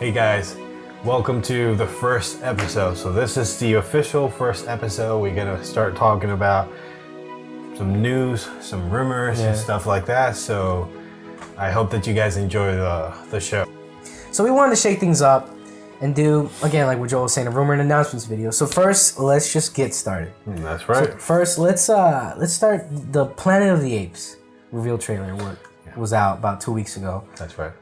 Hey guys, welcome to the first episode. So this is the official first episode. We're gonna start talking about some news, some rumors, and stuff like that. So I hope that you guys enjoy the show. So we wanted to shake things up and do, again, like what Joel was saying, a rumor and announcements video. So first, let's just get started. That's right. So first, let's start the Planet of the Apes reveal trailer. What was out about 2 weeks ago. That's right.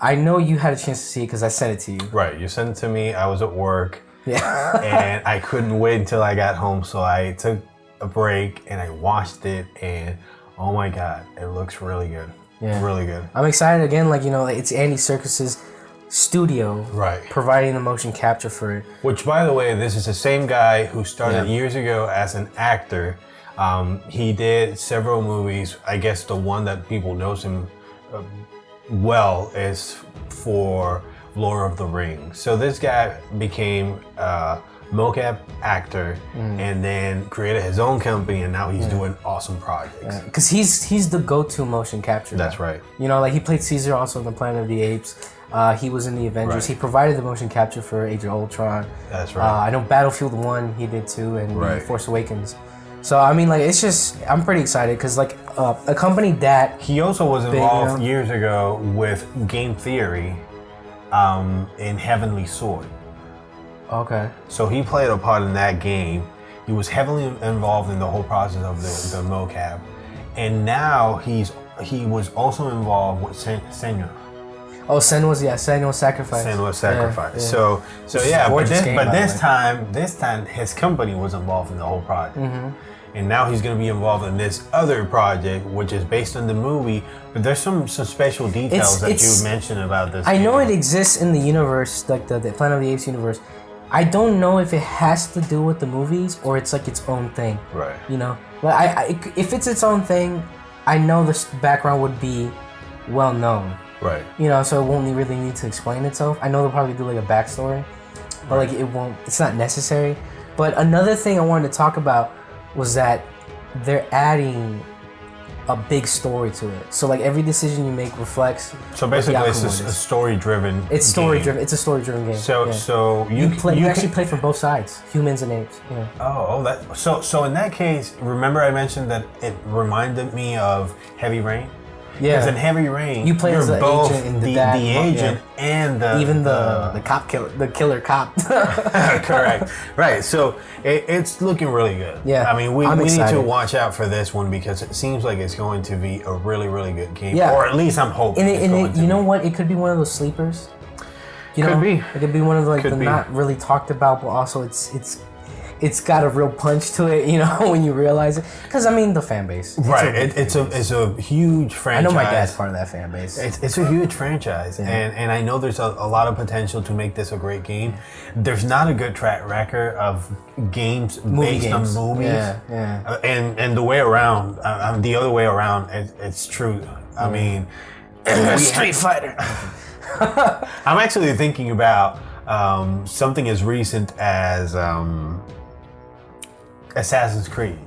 I know you had a chance to see it because I sent it to you. Right, you sent it to me. I was at work. Yeah. And I couldn't wait until I got home, so I took a break and I watched it, and oh my god, it looks really good. Yeah. Really good. I'm excited again, it's Andy Serkis's studio, right, providing the motion capture for it. Which, by the way, this is the same guy who started years ago as an actor. He did several movies. I guess the one that people knows him well is for Lord of the Rings. So this guy became a mocap actor and then created his own company, and now he's doing awesome projects. Because he's the go-to motion capture guy. That's right. You know, like he played Cesar also in the Planet of the Apes. He was in the Avengers. Right. He provided the motion capture for Age of Ultron. That's right. I know Battlefield 1 he did too, and Force Awakens. So I mean, it's just, I'm pretty excited because a company that he also was involved years ago with game theory in Heavenly Sword. Okay. So he played a part in that game. He was heavily involved in the whole process of the mocap, and now he was also involved with Senua. Oh, Senua's Sacrifice. Senua's Sacrifice. Yeah. So yeah, but this time his company was involved in the whole project. And now he's going to be involved in this other project, which is based on the movie. But there's some special details that you mentioned about this. I know it exists in the universe, like the Planet of the Apes universe. I don't know if it has to do with the movies or it's like its own thing. Right. You know, if it's its own thing, I know the background would be well known. Right. You know, so it won't really need to explain itself. I know they'll probably do like a backstory, but it's not necessary. But another thing I wanted to talk about was that they're adding a big story to it. So every decision you make reflects. So basically, it's a story-driven. It's story-driven. It's a story-driven game. So you actually play from both sides, humans and apes. Yeah. So in that case, remember I mentioned that it reminded me of Heavy Rain. Yeah. Because in Heavy Rain, you play as the both agent and the agent and the cop killer cop. Correct. Right. So it's looking really good. Yeah. I mean, we need to watch out for this one because it seems like it's going to be a really, really good game. Yeah. Or at least I'm hoping. You know what? It could be one of those sleepers. Could be. It could be one of the not really talked about, but also it's got a real punch to it, when you realize it. Because, the fan base. It's a huge franchise. I know my dad's part of that fan base. It's a huge franchise. Yeah. And I know there's a lot of potential to make this a great game. There's not a good track record of games based on movies. Yeah. And the way around, the other way around, it's true. I mean... Street Fighter. I'm actually thinking about something as recent as... Assassin's Creed.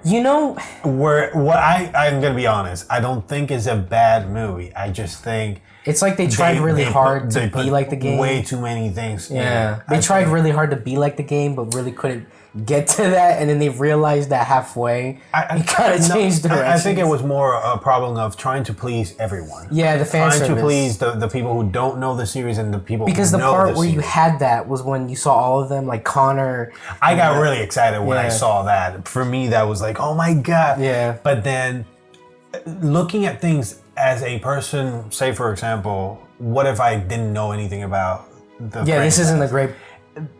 I'm gonna be honest, I don't think it's a bad movie. I just think it's like they tried really hard to be like the game. Way too many things. Yeah. They tried really hard to be like the game, but really couldn't get to that, and then they realized that halfway it kind of changed directions. I think it was more a problem of trying to please everyone. Yeah, the fan service. Trying to please the people who don't know the series and the people who know the series. Because the part where you had that was when you saw all of them, like Connor. I got really excited when I saw that. For me, that was like, oh my god. Yeah. But then, looking at things as a person, say for example, what if I didn't know anything about the franchise? This isn't a great...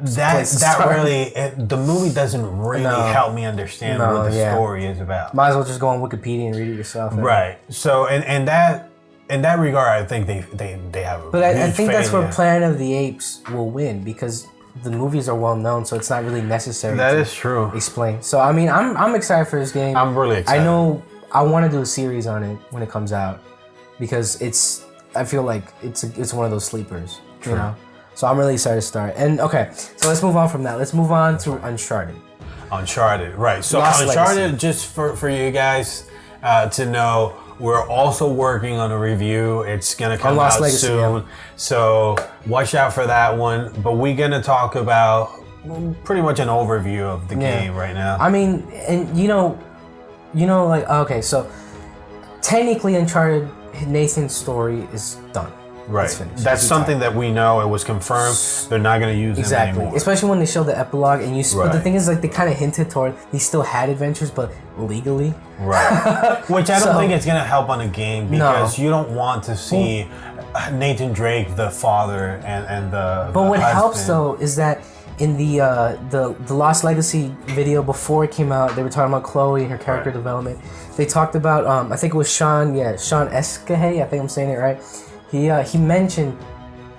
the movie doesn't really help me understand what the story is about. Might as well just go on Wikipedia and read it yourself. Right. So in that regard, I think they have a But I think that's where failure. Planet of the Apes will win because the movies are well known, so it's not really necessary. That is true. Explain. So I'm excited for this game. I'm really excited. I know I want to do a series on it when it comes out because I feel like it's one of those sleepers. True. You know. So I'm really excited to start. And okay, so let's move on from that. Let's move on to Uncharted. Uncharted, right. So Uncharted, just for you guys to know, We're also working on a review. It's going to come out Legacy, soon. yeah. So watch out for that one. But we're going to talk about pretty much an overview of the game right now. I mean, and like, okay, so technically Uncharted, Nathan's story is done. Right. That's something that we know. It was confirmed. They're not going to use him anymore. Especially when they showed the epilogue, and but the thing is, like, they kind of hinted toward he still had adventures, but legally. Right. Which I don't think it's going to help on the game, because you don't want to see Nathan Drake, the father, and the. But what husband. helps though is that in the Lost Legacy video before it came out, they were talking about Chloe and her character development. They talked about I think it was Sean Escahay, I think I'm saying it right. He mentioned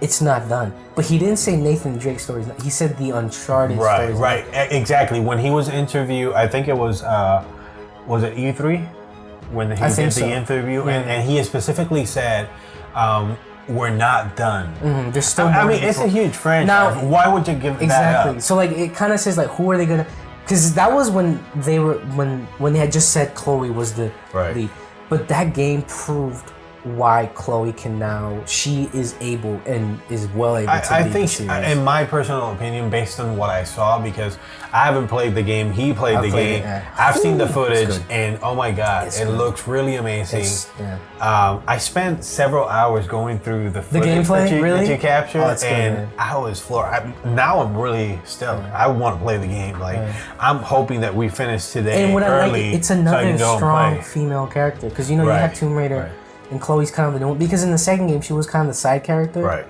it's not done, but he didn't say Nathan Drake's story. He said the Uncharted story. Right, exactly. When he was interviewed, I think it was it E3 when he did the interview, and he specifically said, "We're not done." Mm-hmm. There's still. I mean, it's a huge franchise. Now, why would you give that up? So like, it kind of says like, who are they gonna? Because that was when they were when they had just said Chloe was the lead, but that game proved why Chloe can now, she is able and is well able to I lead think, the series. In my personal opinion, based on what I saw, because I haven't played the game, he played the game. I've seen the footage, and oh my god, it looks really amazing. I spent several hours going through the footage that you captured, and I was floored. Now I'm really stoked. I want to play the game. Like, I'm hoping that we finish today and what early. I like, it's another strong female character, because you have Tomb Raider. And Chloe's kind of the new one, because in the second game she was kind of the side character. Right.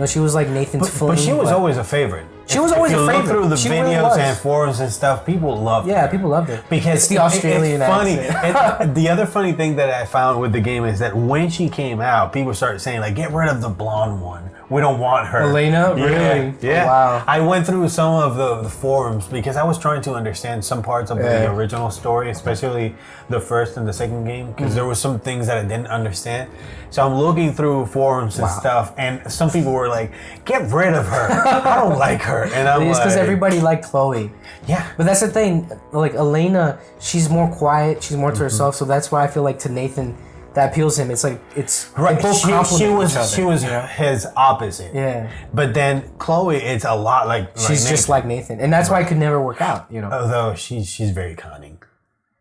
She was like Nathan's fling. But she was always a favorite. She was always a favorite. If you look through the videos and forums and stuff, people loved her. Yeah, people loved her. Because it's the Australian accent. Funny. And the other funny thing that I found with the game is that when she came out, people started saying, like, get rid of the blonde one. We don't want her. Elena? Really? Yeah. Oh, wow. I went through some of the forums because I was trying to understand some parts of the original story, especially the first and the second game, because there were some things that I didn't understand. So I'm looking through forums and stuff, and some people were like, get rid of her. I don't like her. And I'm it's because everybody liked Chloe. Yeah. But that's the thing. Like, Elena, she's more quiet. She's more to herself. So that's why I feel like to Nathan, that appeals to him. It's like, it's right. She was his opposite. Yeah. But then Chloe, it's a lot like she's Nathan. just like Nathan, and that's why it could never work out. Although she's very cunning.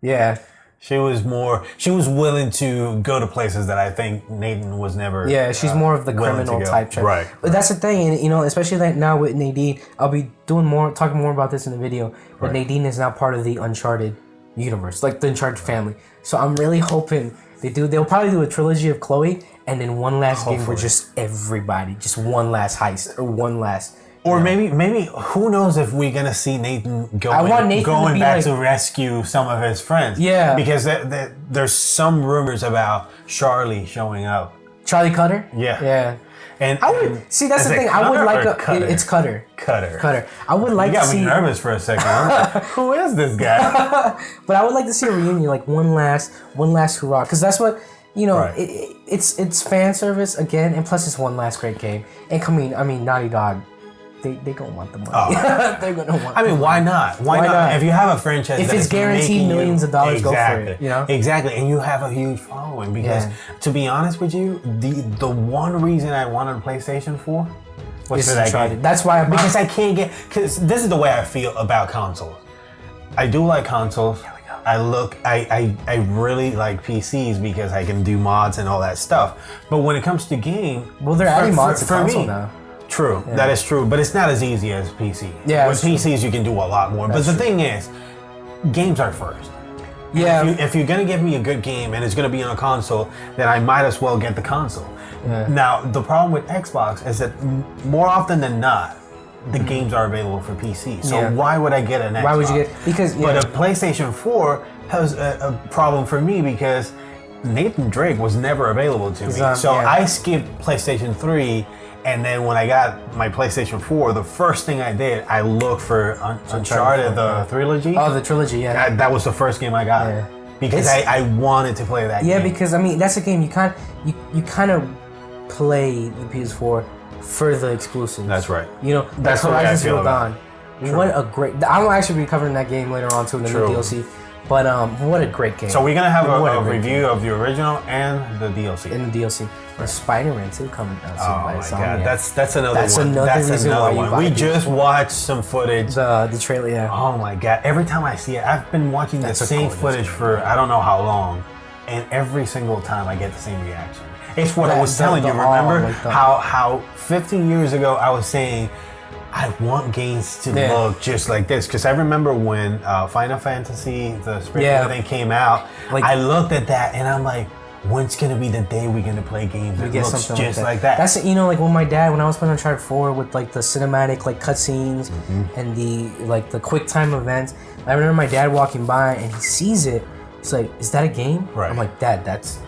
Yeah. She was willing to go to places that I think Nathan was never. Yeah, she's more of the criminal type. Right. But that's the thing, and especially like now with Nadine, I'll be talking more about this in the video. But Nadine is now part of the Uncharted universe, like the Uncharted family. So I'm really hoping they'll probably do a trilogy of Chloe, and then one last game where just everybody, just one last heist or one last. Or maybe who knows if we're gonna see Nathan going back to rescue some of his friends. Yeah. Because there's some rumors about Charlie showing up. Charlie Cutter? Yeah. Yeah. And I would see. That's the thing. I would like it's Cutter. Cutter. I would like to see. You got me nervous for a second. I'm like, who is this guy? But I would like to see a reunion, like one last hurrah, because that's what it's fan service again, and plus it's one last great game. And I mean, Naughty Dog. They gonna want the money. Oh. They're gonna want. I mean, why not? Why not? If you have a franchise, if it's guaranteed millions of dollars, go for it. Exactly, and you have a huge following. Because to be honest with you, the one reason I wanted a PlayStation 4 was for that game. That's why because I can't get. Because this is the way I feel about consoles. I do like consoles. I really like PCs because I can do mods and all that stuff. But when it comes to game, they're adding mods to console now. True, that is true, but it's not as easy as PC. Yeah, with PCs you can do a lot more. But the thing is, games are first. Yeah. If you're gonna give me a good game and it's gonna be on a console, then I might as well get the console. Yeah. Now the problem with Xbox is that more often than not, the games are available for PC. So why would I get an Xbox? Why would you get? But a PlayStation 4 has a problem for me because Nathan Drake was never available to me. So I skipped PlayStation 3. And then when I got my PlayStation 4, the first thing I did, I looked for Uncharted, the trilogy. Oh, the trilogy, yeah. That was the first game I got because I wanted to play that game. Yeah, because I mean that's a game you kind of play the PS4 for the exclusives. That's right. That's what I feel about. What a great! I'm actually be covering that game later on too in the new DLC. But what a great game. So we're gonna have a review of the original and the DLC. And the DLC. Or Spider-Man 2 coming out soon. Oh my god, that's another one. That's another one. We just watched some footage. The trailer, yeah. Oh my god! Every time I see it, I've been watching the same footage for I don't know how long, and every single time I get the same reaction. It's what I was telling you. Remember how 15 years ago I was saying I want games to look just like this, because I remember when Final Fantasy the Spring thing came out. Like, I looked at that and I'm like, when's gonna be the day we're gonna play games that looks just like that? That's like when when I was playing Uncharted 4 with like the cinematic like cutscenes and the quick time events. I remember my dad walking by and he sees it. He's like, "Is that a game?" Right. I'm like, "Dad, that's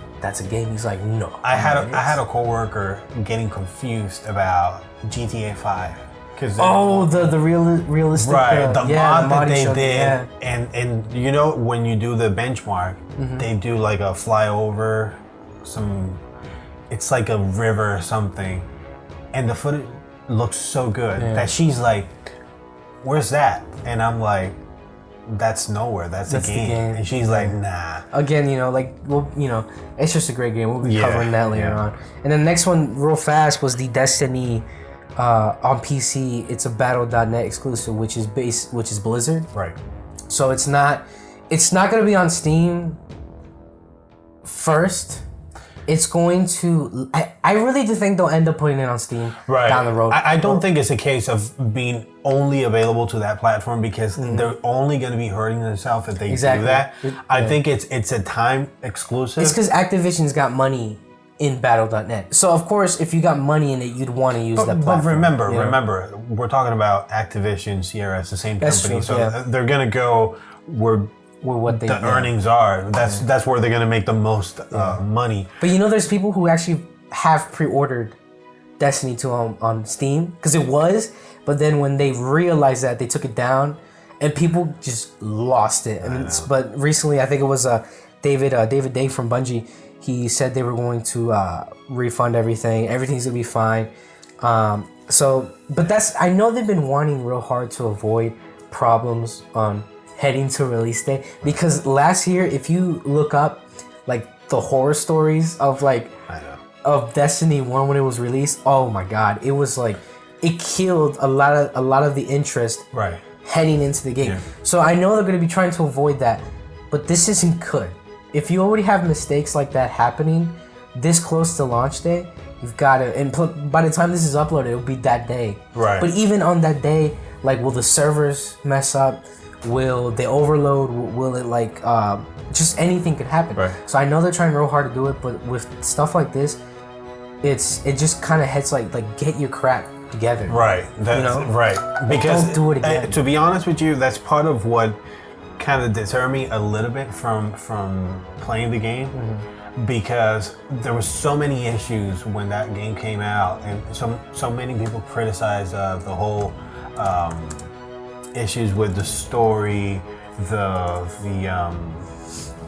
a game." He's like, "No." I had a coworker getting confused about GTA 5. The realistic the mod that they did, and you know when you do the benchmark, they do like a flyover, it's like a river or something, and the footage looks so good that she's like, "Where's that?" And I'm like, "That's nowhere. That's a game." And she's like, "Nah." Again, it's just a great game. We'll be covering that later on. And then the next one, real fast, was the Destiny. On PC, it's a Battle.net exclusive, which is Blizzard. Right. So it's not going to be on Steam first. It's going to. I really do think they'll end up putting it on Steam down the road. I don't think it's a case of being only available to that platform, because they're only going to be hurting themselves if they do that. I think it's a time exclusive. It's because Activision's got money in Battle.net. So of course, if you got money in it, you'd want to use that platform. But remember, we're talking about Activision, Sierra, it's the same company. So they're gonna go where what the earnings are. That's where they're gonna make the most money. But there's people who actually have pre-ordered Destiny 2 on Steam, because it was, but then when they realized that, they took it down, and people just lost it. But recently, I think it was David Day from Bungie. He said they were going to refund everything. Everything's gonna be fine. But I know they've been wanting real hard to avoid problems on heading to release day, because last year, if you look up like the horror stories of of Destiny 1 when it was released, oh my god, it was like it killed a lot of the interest heading into the game. Yeah. So I know they're gonna be trying to avoid that, but this isn't good. If you already have mistakes like that happening this close to launch day, you've got to, and by the time this is uploaded, it'll be that day. Right. But even on that day, will the servers mess up? Will they overload? Will it just anything could happen. Right. So I know they're trying real hard to do it, but with stuff like this, it just kind of hits get your crap together. Right. Right. Because don't do it again. To be honest with you, that's part of what kind of deter me a little bit from playing the game, because there was so many issues when that game came out, and so many people criticized the whole issues with the story, the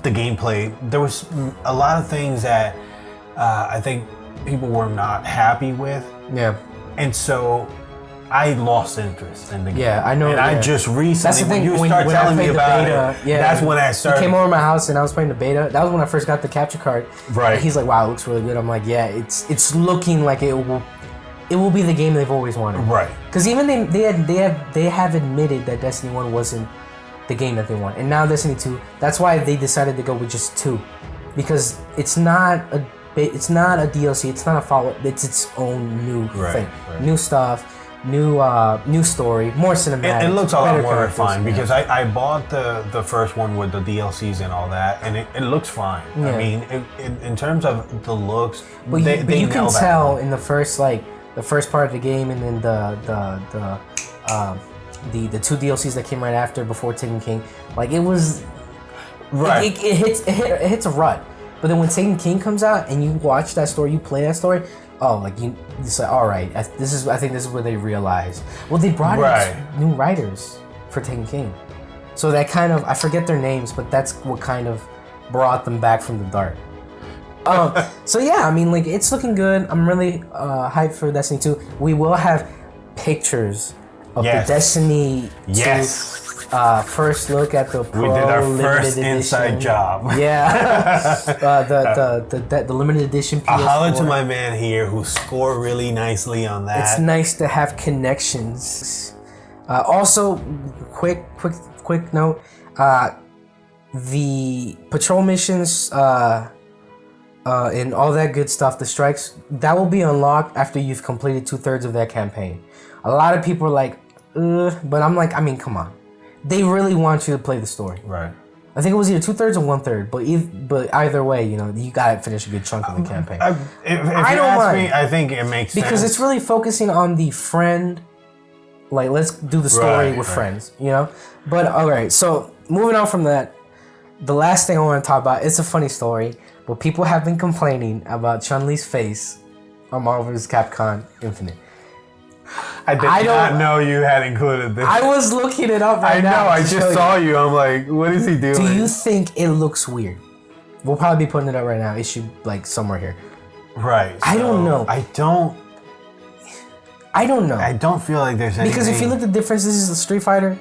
gameplay. There was a lot of things that I think people were not happy with. Yeah, and so I lost interest in the game. Yeah, I know. And I just recently, when you start telling me about it, that's when I started. He came over to my house and I was playing the beta. That was when I first got the capture card. Right. And he's like, "Wow, it looks really good." I'm like, "Yeah, it's looking like it will be the game they've always wanted." Right. Because even they have admitted that Destiny 1 wasn't the game that they want, and now Destiny 2. That's why they decided to go with just 2, because it's not a DLC. It's not a follow. It's its own new thing, new stuff. New story, more cinematic. It looks a lot more refined, because I bought the first one with the DLCs and all that, and it looks fine. Yeah. I mean, in terms of the looks, but you can tell in the first part of the game, and then the 2 DLCs that came right after, before Taken King, it was it hits a rut. But then when Taken King comes out and you watch that story, you play that story. Oh, it's like, all right. I think this is where they realize. Well, they brought in new writers for Taken King, so that kind of, I forget their names, but that's what kind of brought them back from the dark. So yeah, I mean, it's looking good. I'm really hyped for Destiny 2. We will have pictures of the Destiny 2 first look at the Pro We did our limited first edition. inside job. Yeah. The limited edition PS4. A holler to my man here who scored really nicely on that. It's nice to have connections. Also, quick note. The patrol missions and all that good stuff, the strikes, that will be unlocked after you've completed 2/3 of that campaign. A lot of people are like, but I'm like, I mean, come on. They really want you to play the story. Right. I think it was either 2/3 or 1/3, but either way, you know, you gotta finish a good chunk of the campaign. If you ask me, I think it makes sense. Because it's really focusing on the friend, like, let's do the story with friends, you know? But, alright, so, moving on from that, the last thing I want to talk about, it's a funny story, but people have been complaining about Chun-Li's face on Marvel vs. Capcom Infinite. I did not know you had included this. I was looking it up right now. I know, I just saw you. I'm like, what is he doing? Do you think it looks weird? We'll probably be putting it up right now. It should, like, somewhere here. Right. I don't know. I don't know. I don't feel like there's anything. Because if you look at the difference, this is the Street Fighter.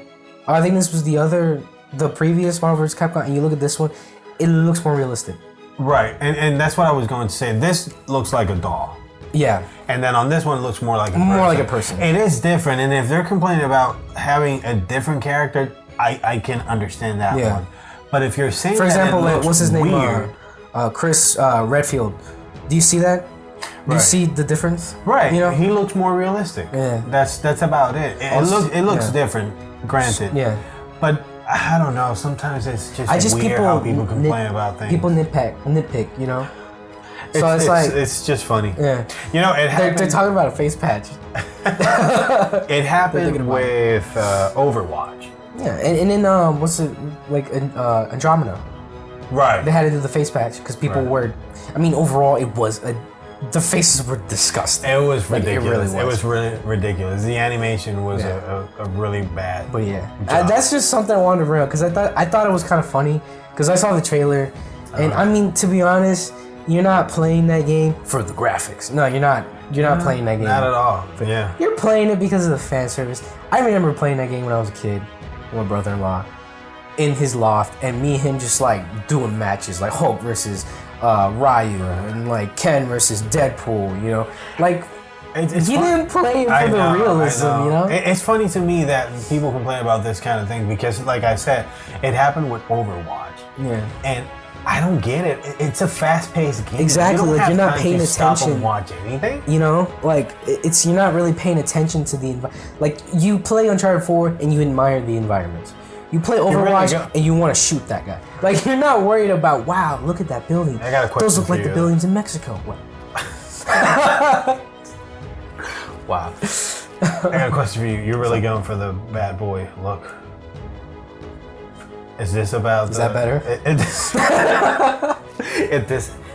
I think this was the previous Marvel vs. Capcom, and you look at this one, it looks more realistic. Right, and that's what I was going to say. This looks like a doll. Yeah. And then on this one, it looks more like a person. More like a person. It is different, and if they're complaining about having a different character, I can understand that one. But if you're saying, for example, that it looks what's his name? weird, Chris Redfield. Do you see that? Do you see the difference? Right. You know, he looks more realistic. Yeah. That's about it. It looks different, granted. Yeah. But I don't know. Sometimes it's just weird how people complain about things. People nitpick. You know. So it's like it's just funny. Yeah. You know, it happened. They're talking about a face patch. It happened with Overwatch. Yeah, and then what's it like? Andromeda. Right. They had to do the face patch because people were. I mean, overall, it was the faces were disgusting. It was ridiculous. It was really ridiculous. The animation was a really bad. But yeah, that's just something I wanted to bring up because I thought it was kind of funny because I saw the trailer, and I mean, to be honest, you're not playing that game for the graphics. No, you're not. You're not playing that game. Not at all. Yeah. You're playing it because of the fan service. I remember playing that game when I was a kid with my brother-in-law in his loft, and me and him just like doing matches like Hulk versus Ryu and like Ken versus Deadpool, you know, like you didn't play it for the realism, you know. It's funny to me that people complain about this kind of thing because, like I said, it happened with Overwatch. Yeah, and I don't get it. It's a fast-paced game. Exactly, like you're not paying attention. Stop and watch anything. You know, like you're not really paying attention to the like you play Uncharted 4 and you admire the environments. You play Overwatch and you want to shoot that guy. Like, you're not worried about, wow, look at that building. I got a question. Those look like the buildings in Mexico. What? Wow. I got a question for you. You're really going for the bad boy look. Is this about Is that better?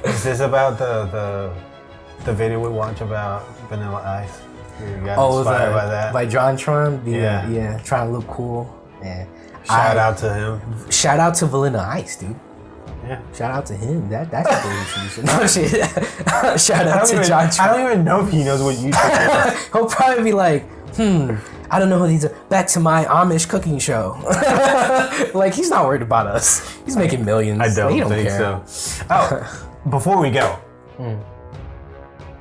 Is this about the video we watched about Vanilla Ice? You got inspired by that? By John Tron? Yeah, trying to look cool. Yeah. Shout out to him. Shout out to Vanilla Ice, dude. Yeah. Shout out to him. That's a good solution. No shit. Shout out to John Tron. I don't even know if he knows what YouTube is. He'll probably be like, I don't know who these are. Back to my Amish cooking show. Like, he's not worried about us. He's making millions. I don't think care. so. Oh, before we go,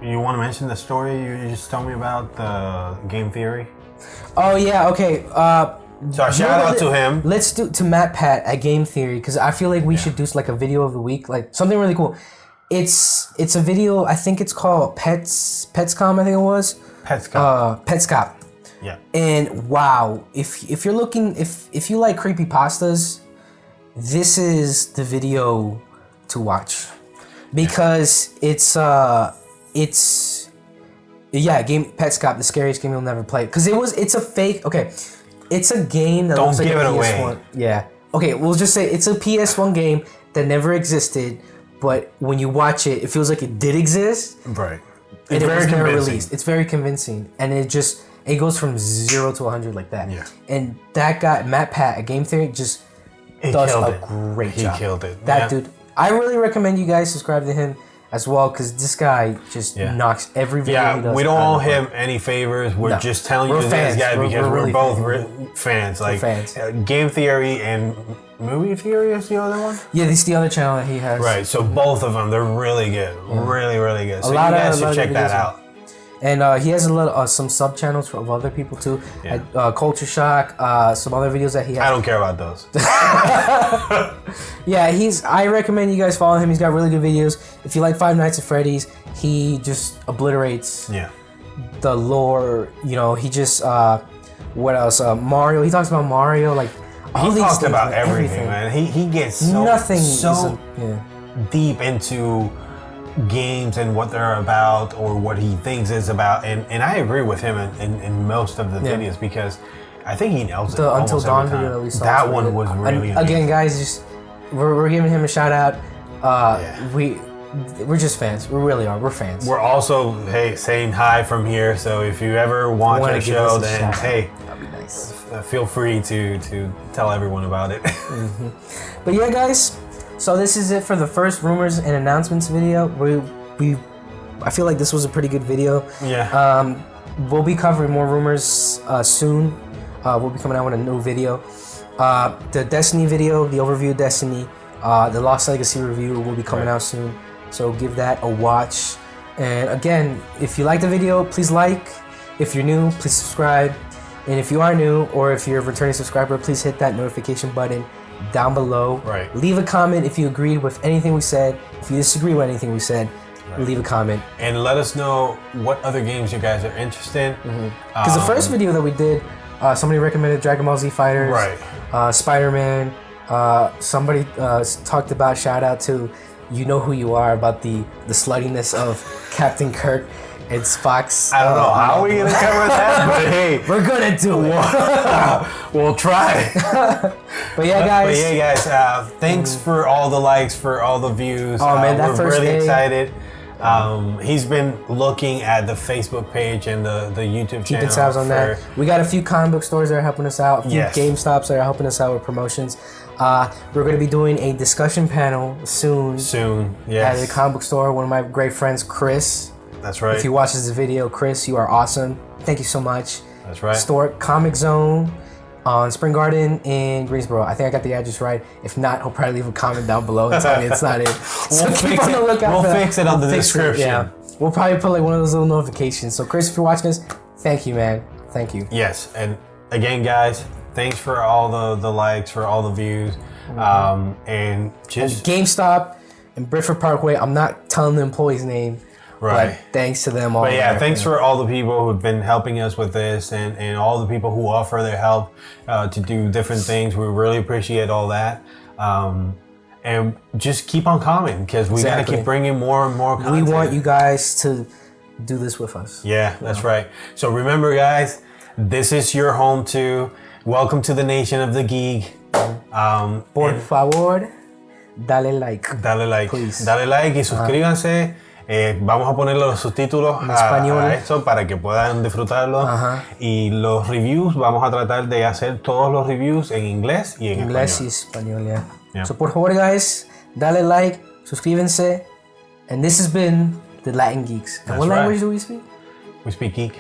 you want to mention the story you just told me about, the game theory? Oh, yeah, okay. So shout out to him. Let's do to Matt Pat at Game Theory because I feel like we should do like a video of the week, like something really cool. It's a video. I think it's called Petscom. I think it was Petscop. Petscop. Yeah. And wow, if you're looking, if you like creepypastas, this is the video to watch because it's game Petscop, the scariest game you'll never play because it's a fake. Okay. It's a game that looks like a PS1. Away. Yeah. Okay, we'll just say it's a PS1 game that never existed, but when you watch it, it feels like it did exist. Right. And it was never released. It's very convincing. And it goes from 0 to 100 like that. Yeah. And that guy, Matt Pat at Game Theory, just does a great job. He killed it. That dude. I really recommend you guys subscribe to him. as well, because this guy just knocks every video he does. We don't owe him any favors. We're just telling you this guy because we're really both fans. Like Game Theory and Movie Theory is the other one? Yeah, this is the other channel that he has. Right, so both of them, they're really good. Really, really good. So you guys should check that out. And he has a little some sub channels of other people too. Culture Shock, some other videos that he has. I don't care about those. I recommend you guys follow him. He's got really good videos. If you like Five Nights at Freddy's, he just obliterates the lore. You know, he just what else? Mario. He talks about Mario, like all he these talks things, about everything, man. He gets so deep into games and what they're about or what he thinks is about, and I agree with him in most of the videos because I think he nails it. The Until Dawn video that we saw. That one was really again, guys. Just we're giving him a shout out. We're just fans. We really are. We're fans. We're also saying hi from here. So if you ever watch our show, then that'd be nice. Feel free to tell everyone about it. But yeah, guys. So this is it for the first rumors and announcements video. I feel like this was a pretty good video. Yeah. We'll be covering more rumors soon. We'll be coming out with a new video. The Destiny video, the overview of Destiny, the Lost Legacy review will be coming out soon. So give that a watch. And again, if you like the video, please like. If you're new, please subscribe. And if you are new or if you're a returning subscriber, please hit that notification button down below. Right. Leave a comment if you agreed with anything we said. If you disagree with anything we said, leave a comment. And let us know what other games you guys are interested in. Because the first video that we did, somebody recommended Dragon Ball Z Fighters. Right. Spider-Man. Somebody talked about, shout out to You Know Who You Are, about the sluttiness of Captain Kirk and Spock's. I don't know how we're going to cover that, but hey. We're going to do it. We'll try. But yeah, guys. Thanks for all the likes, for all the views. Oh, man, that we're first really day. excited. He's been looking at the Facebook page and the YouTube channel. Keeping tabs on that. We got a few comic book stores that are helping us out. A few Yes. GameStops that are helping us out with promotions. We're going to be doing a discussion panel soon. Yes. At a comic book store. One of my great friends, Chris. That's right. If you watch this video, Chris, you are awesome. Thank you so much. That's right. Store Comic Zone on Spring Garden in Greensboro. I think I got the address right. If not, he'll probably leave a comment down below and tell me it's not it. So We'll fix it on the description. Yeah. We'll probably put like one of those little notifications. So Chris, if you're watching this, thank you, man. Thank you. Yes. And again, guys, thanks for all the likes, for all the views. And just GameStop and Bridgeford Parkway. I'm not telling the employee's name. Right. But thanks to them all. But yeah, thanks for all the people who've been helping us with this and all the people who offer their help to do different things. We really appreciate all that. And just keep on commenting because we got to keep bringing more and more content. We want you guys to do this with us. Yeah, that's right. So remember, guys, this is your home too. Welcome to the nation of the geek. Por favor, dale like. Dale like. Please. Dale like y suscríbanse. Vamos a ponerle los subtítulos a esto para que puedan disfrutarlo. Y los reviews, vamos a tratar de hacer todos los reviews en inglés y en inglés y español, yeah. So por favor, guys, dale like, suscríbanse. And this has been the Latin Geeks. And what language do we speak? We speak geek.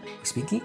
We speak geek?